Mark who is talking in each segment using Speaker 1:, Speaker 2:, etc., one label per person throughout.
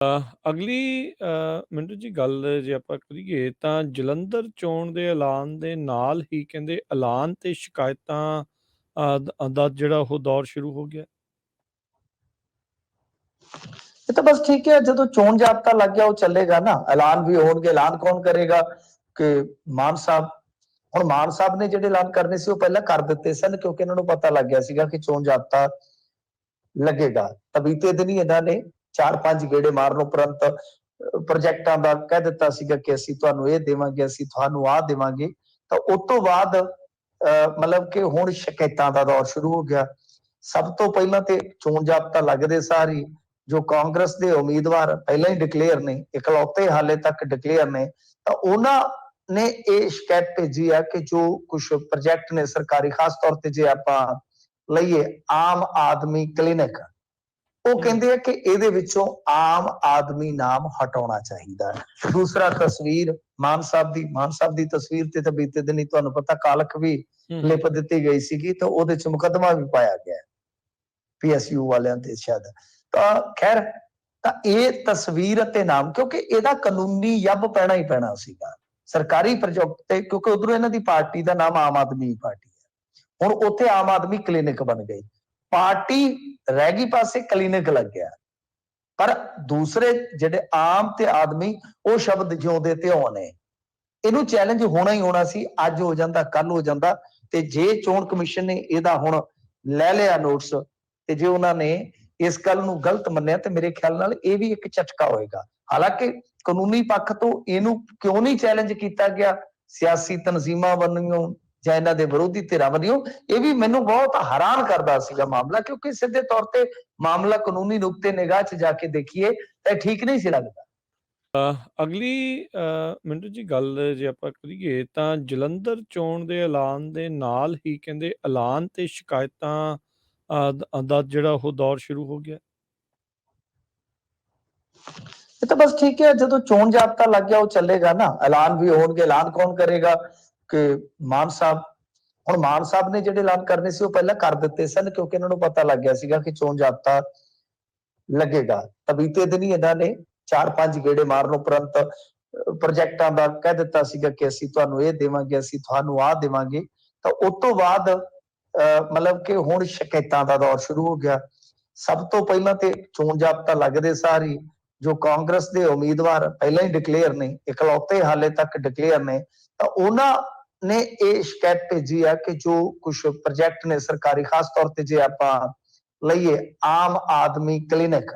Speaker 1: ਅਗਲੀ ਮਿੰਟੂ ਜੀ ਗੱਲ ਜੇ ਆਪਾਂ ਕਰੀਏ ਤਾਂ ਜਲੰਧਰ ਚੋਣ ਦੇ ਐਲਾਨ ਦੇ ਨਾਲ ਹੀ ਕਹਿੰਦੇ ਐਲਾਨ ਤੇ ਸ਼ਿਕਾਇਤਾਂ ਦਾ ਜਿਹੜਾ ਉਹ ਦੌਰ ਸ਼ੁਰੂ ਹੋ ਗਿਆ।
Speaker 2: ये तो बस ठीक है, जो चोन जाब्ता लग गया वो चलेगा ना। ऐलान भी होंगे, ऐलान कौन करेगा कि मान साहब ਹੁਣ ਮਾਨ ਸਾਹਿਬ ਨੇ ਜਿਹੜੇ ਐਲਾਨ ਕਰਨੇ ਸੀ ਉਹ ਪਹਿਲਾਂ ਕਰ ਦਿੱਤੇ ਸਨ, ਕਿਉਂਕਿ ਇਹਨਾਂ ਨੂੰ ਪਤਾ ਲੱਗ ਗਿਆ ਸੀਗਾ ਕਿ ਚੋਣ ਜਾਬਤਾ ਲੱਗੇਗਾ। ਤਾਂ ਬੀਤੇ ਦਿਨ ਹੀ ਇਹਨਾਂ ਨੇ 4-5 ਗੇੜੇ ਮਾਰਨ ਉਪਰੰਤ ਪ੍ਰੋਜੈਕਟਾਂ ਦਾ ਕਹਿ ਦਿੱਤਾ ਸੀਗਾ ਕਿ ਅਸੀਂ ਤੁਹਾਨੂੰ ਇਹ ਦੇਵਾਂਗੇ, ਅਸੀਂ ਤੁਹਾਨੂੰ ਆਹ ਦੇਵਾਂਗੇ। ਤਾਂ ਉਸ ਤੋਂ ਬਾਅਦ ਮਤਲਬ ਕਿ ਹੁਣ ਸ਼ਿਕਾਇਤਾਂ ਦਾ ਦੌਰ ਸ਼ੁਰੂ ਹੋ ਗਿਆ। ਸਭ ਤੋਂ ਪਹਿਲਾਂ ਤੇ ਚੋਣ ਜਾਬਤਾ ਲੱਗਦੇ ਸਾਰ ਹੀ ਜੋ ਕਾਂਗਰਸ ਦੇ ਉਮੀਦਵਾਰ ਪਹਿਲਾਂ ਹੀ ਡਿਕਲੇਅਰ ਨੇ, ਇਕਲੌਤੇ ਹਾਲੇ ਤੱਕ ਡਿਕਲੇਅਰ ਨੇ, ਤਾਂ ਉਹਨਾਂ ਨੇ ਇਹ ਸ਼ਿਕਾਇਤ ਭੇਜੀ ਹੈ ਕਿ ਜੋ ਕੁਝ ਪ੍ਰੋਜੈਕਟ ਨੇ ਸਰਕਾਰੀ, ਖਾਸ ਤੌਰ ਤੇ ਜੇ ਆਪਾਂ ਲਈਏ ਆਮ ਆਦਮੀ ਕਲੀਨਿਕ, ਉਹ ਕਹਿੰਦੇ ਆ ਕਿ ਇਹਦੇ ਵਿੱਚੋਂ ਆਮ ਆਦਮੀ ਨਾਮ ਹਟਾਉਣਾ ਚਾਹੀਦਾ ਹੈ। ਦੂਸਰਾ ਤਸਵੀਰ ਮਾਨ ਸਾਹਿਬ ਦੀ ਤਸਵੀਰ ਤੇ ਤਾਂ ਬੀਤੇ ਦਿਨ ਹੀ ਤੁਹਾਨੂੰ ਪਤਾ ਕਾਲਖ ਵੀ ਲਿਪ ਦਿੱਤੀ ਗਈ ਸੀਗੀ, ਤਾਂ ਉਹਦੇ ਚ ਮੁਕੱਦਮਾ ਵੀ ਪਾਇਆ ਗਿਆ PSU ਵਾਲਿਆਂ ਤੇ ਸ਼ਾਇਦ। ਤਾਂ ਖੈਰ, ਤਾਂ ਇਹ ਤਸਵੀਰ ਅਤੇ ਨਾਮ, ਕਿਉਂਕਿ ਇਹਦਾ ਕਾਨੂੰਨੀ ਯੱਬ ਪੈਣਾ ਹੀ ਪੈਣਾ ਸੀਗਾ ਸਰਕਾਰੀ ਪ੍ਰੋਜੈਕਟ ਤੇ, ਕਿਉਂਕਿ ਉਧਰੋਂ ਇਹਨਾਂ ਦੀ ਪਾਰਟੀ ਦਾ ਨਾਮ ਆਮ ਆਦਮੀ ਪਾਰਟੀ ਹੈ। ਹੁਣ ਉੱਥੇ ਆਮ ਆਦਮੀ ਕਲੀਨਿਕ ਬਣ ਗਈ, ਪਾਰਟੀ ਰਹਿ ਗਈ ਪਾਸੇ, ਕਲੀਨਿਕ ਲੱਗ ਗਿਆ। ਪਰ ਦੂਸਰੇ ਜਿਹੜੇ ਆਮ ਤੇ ਆਦਮੀ, ਉਹ ਸ਼ਬਦ ਜਿਉਂਦੇ ਤੇ ਹੋਣੇ, ਇਹਨੂੰ ਚੈਲੰਜ ਹੋਣਾ ਹੀ ਹੋਣਾ ਸੀ। ਅੱਜ ਹੋ ਜਾਂਦਾ, ਕੱਲ ਹੋ ਜਾਂਦਾ। ਤੇ ਜੇ ਚੋਣ ਕਮਿਸ਼ਨ ਨੇ ਇਹਦਾ ਹੁਣ ਲੈ ਲਿਆ ਨੋਟਿਸ, ਤੇ ਜੇ ਉਹਨਾਂ ਨੇ ਇਸ ਗੱਲ ਨੂੰ ਗਲਤ ਮੰਨਿਆ, ਤੇ ਮੇਰੇ ਖਿਆਲ ਨਾਲ ਇਹ ਵੀ ਇੱਕ ਝਟਕਾ ਹੋਏਗਾ। ਹਾਲਾਂਕਿ ਕਾਨੂੰਨੀ ਪੱਖ ਤੋਂ ਇਹਨੂੰ ਕਿਉਂ ਨਹੀਂ ਚੈਲੰਜ ਕੀਤਾ ਗਿਆ ਸਿਆਸੀ ਤਨਜ਼ੀਮਾਂ ਵੱਲੋਂ ਜਾਂ ਇਹਨਾਂ ਦੇ ਵਿਰੋਧੀ ਧਿਰਾਂ ਵੱਲੋਂ, ਇਹ ਵੀ ਮੈਨੂੰ ਬਹੁਤ ਹੈਰਾਨ ਕਰਦਾ ਸੀਗਾ ਮਾਮਲਾ, ਕਿਉਂਕਿ ਸਿੱਧੇ ਤੌਰ ਤੇ ਮਾਮਲਾ ਕਾਨੂੰਨੀ ਨੁਕਤੇ ਨਿਗਾਹ 'ਚ ਜਾ ਕੇ ਦੇਖੀਏ ਤਾਂ ਠੀਕ ਨਹੀਂ ਸੀ ਲੱਗਦਾ।
Speaker 1: ਅਗਲੀ ਮਿੰਟੂ ਜੀ ਗੱਲ ਜੇ ਆਪਾਂ ਕਰੀਏ ਤਾਂ ਜਲੰਧਰ ਚੋਣ ਦੇ ਐਲਾਨ ਦੇ ਨਾਲ ਹੀ ਕਹਿੰਦੇ ਐਲਾਨ ਤੇ ਸ਼ਿਕਾਇਤਾਂ ਦਾ ਜਿਹੜਾ ਉਹ ਦੌਰ ਸ਼ੁਰੂ ਹੋ ਗਿਆ।
Speaker 2: ये तो बस ठीक है, जो चोन जाब्ता लग गया वो चलेगा ना। ऐलान भी होंगे, ऐलान कौन करेगा कि मान साहब ਹੁਣ ਮਾਨ ਸਾਹਿਬ ਨੇ ਜਿਹੜੇ ਐਲਾਨ ਕਰਨੇ ਸੀ ਉਹ ਪਹਿਲਾਂ ਕਰ ਦਿੱਤੇ ਸਨ, ਕਿਉਂਕਿ ਇਹਨਾਂ ਨੂੰ ਪਤਾ ਲੱਗ ਗਿਆ ਸੀਗਾ ਕਿ ਚੋਣ ਜਾਬਤਾ ਲੱਗੇਗਾ। ਤਾਂ ਬੀਤੇ ਦਿਨ ਹੀ ਇਹਨਾਂ ਨੇ 4-5 ਗੇੜੇ ਮਾਰਨ ਉਪਰੰਤ ਪ੍ਰੋਜੈਕਟਾਂ ਦਾ ਕਹਿ ਦਿੱਤਾ ਸੀਗਾ ਕਿ ਅਸੀਂ ਤੁਹਾਨੂੰ ਇਹ ਦੇਵਾਂਗੇ, ਅਸੀਂ ਤੁਹਾਨੂੰ ਆਹ ਦੇਵਾਂਗੇ। ਤਾਂ ਉਸ ਤੋਂ ਬਾਅਦ ਮਤਲਬ ਕਿ ਹੁਣ ਸ਼ਿਕਾਇਤਾਂ ਦਾ ਦੌਰ ਸ਼ੁਰੂ ਹੋ ਗਿਆ। ਸਭ ਤੋਂ ਪਹਿਲਾਂ ਤੇ ਚੋਣ ਜਾਬਤਾ ਲੱਗਦੇ ਸਾਰ ਹੀ ਜੋ ਕਾਂਗਰਸ ਦੇ ਉਮੀਦਵਾਰ ਪਹਿਲਾਂ ਹੀ ਡਿਕਲੇਅਰ ਨੇ, ਇਕਲੌਤੇ ਹਾਲੇ ਤੱਕ ਡਿਕਲੇਅਰ ਨੇ, ਤਾਂ ਉਹਨਾਂ ਨੇ ਇਹ ਸ਼ਿਕਾਇਤ ਭੇਜੀ ਹੈ ਕਿ ਜੋ ਕੁਝ ਪ੍ਰੋਜੈਕਟ ਨੇ ਸਰਕਾਰੀ, ਖਾਸ ਤੌਰ ਤੇ ਜੇ ਆਪਾਂ ਲਈਏ ਆਮ ਆਦਮੀ ਕਲੀਨਿਕ,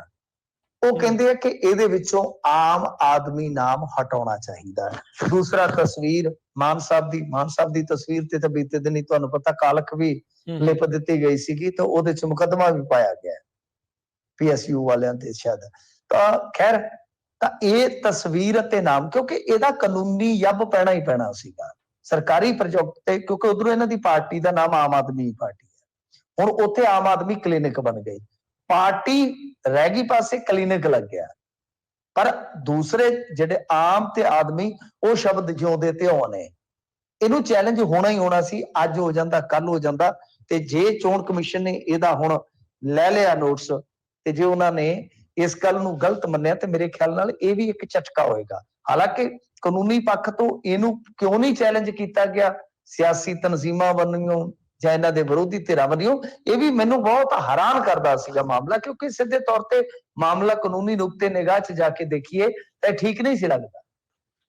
Speaker 2: ਉਹ ਕਹਿੰਦੇ ਆ ਕਿ ਇਹਦੇ ਵਿੱਚੋਂ ਆਮ ਆਦਮੀ ਨਾਮ ਹਟਾਉਣਾ ਚਾਹੀਦਾ ਹੈ। ਦੂਸਰਾ ਤਸਵੀਰ ਮਾਨ ਸਾਹਿਬ ਦੀ ਤਸਵੀਰ ਤੇ ਤਾਂ ਬੀਤੇ ਦਿਨ ਹੀ ਤੁਹਾਨੂੰ ਪਤਾ ਕਾਲਖ ਵੀ ਲਿਪ ਦਿੱਤੀ ਗਈ ਸੀਗੀ, ਤਾਂ ਉਹਦੇ ਚ ਮੁਕੱਦਮਾ ਵੀ ਪਾਇਆ ਗਿਆ PSU ਵਾਲਿਆਂ ਤੇ ਸ਼ਾਇਦ। ਤਾਂ ਖੈਰ, ਤਾਂ ਇਹ ਤਸਵੀਰ ਅਤੇ ਨਾਮ, ਕਿਉਂਕਿ ਇਹਦਾ ਕਾਨੂੰਨੀ ਯੱਬ ਪੈਣਾ ਹੀ ਪੈਣਾ ਸੀਗਾ ਸਰਕਾਰੀ ਪ੍ਰੋਜੈਕਟ ਤੇ, ਕਿਉਂਕਿ ਉਧਰੋਂ ਇਹਨਾਂ ਦੀ ਪਾਰਟੀ ਦਾ ਨਾਮ ਆਮ ਆਦਮੀ ਪਾਰਟੀ ਹੈ। ਹੁਣ ਉੱਥੇ ਆਮ ਆਦਮੀ ਕਲੀਨਿਕ ਬਣ ਗਈ, ਪਾਰਟੀ ਰਹਿ ਗਈ ਪਾਸੇ, ਕਲੀਨਿਕ ਲੱਗ ਗਿਆ। ਪਰ ਦੂਸਰੇ ਜਿਹੜੇ ਆਮ ਤੇ ਆਦਮੀ, ਉਹ ਸ਼ਬਦ ਜਿਉਂਦੇ ਤੇ ਹੋਣੇ, ਇਹਨੂੰ ਚੈਲੰਜ ਹੋਣਾ ਹੀ ਹੋਣਾ ਸੀ। ਅੱਜ ਹੋ ਜਾਂਦਾ, ਕੱਲ ਹੋ ਜਾਂਦਾ। ਤੇ ਜੇ ਚੋਣ ਕਮਿਸ਼ਨ ਨੇ ਇਹਦਾ ਹੁਣ ਲੈ ਲਿਆ ਨੋਟਿਸ, ਤੇ ਜੇ ਉਹਨਾਂ ਨੇ ਇਸ ਗੱਲ ਨੂੰ ਗਲਤ ਮੰਨਿਆ, ਤੇ ਮੇਰੇ ਖਿਆਲ ਨਾਲ ਇਹ ਵੀ ਇੱਕ ਝਟਕਾ ਹੋਏਗਾ। ਹਾਲਾਂਕਿ ਕਾਨੂੰਨੀ ਪੱਖ ਤੋਂ ਇਹਨੂੰ ਕਿਉਂ ਨਹੀਂ ਚੈਲੰਜ ਕੀਤਾ ਗਿਆ ਸਿਆਸੀ ਤਨਜ਼ੀਮਾਂ ਵੱਲੋਂ ਜਾਂ ਇਹਨਾਂ ਦੇ ਵਿਰੋਧੀ ਧਿਰਾਂ ਵੱਲੋਂ, ਇਹ ਵੀ ਮੈਨੂੰ ਬਹੁਤ ਹੈਰਾਨ ਕਰਦਾ ਸੀਗਾ ਮਾਮਲਾ, ਕਿਉਂਕਿ ਸਿੱਧੇ ਤੌਰ ਤੇ ਮਾਮਲਾ ਕਾਨੂੰਨੀ ਨੁਕਤੇ ਨਿਗਾਹ 'ਚ ਜਾ ਕੇ ਦੇਖੀਏ ਤਾਂ ਠੀਕ ਨਹੀਂ ਸੀ ਲੱਗਦਾ।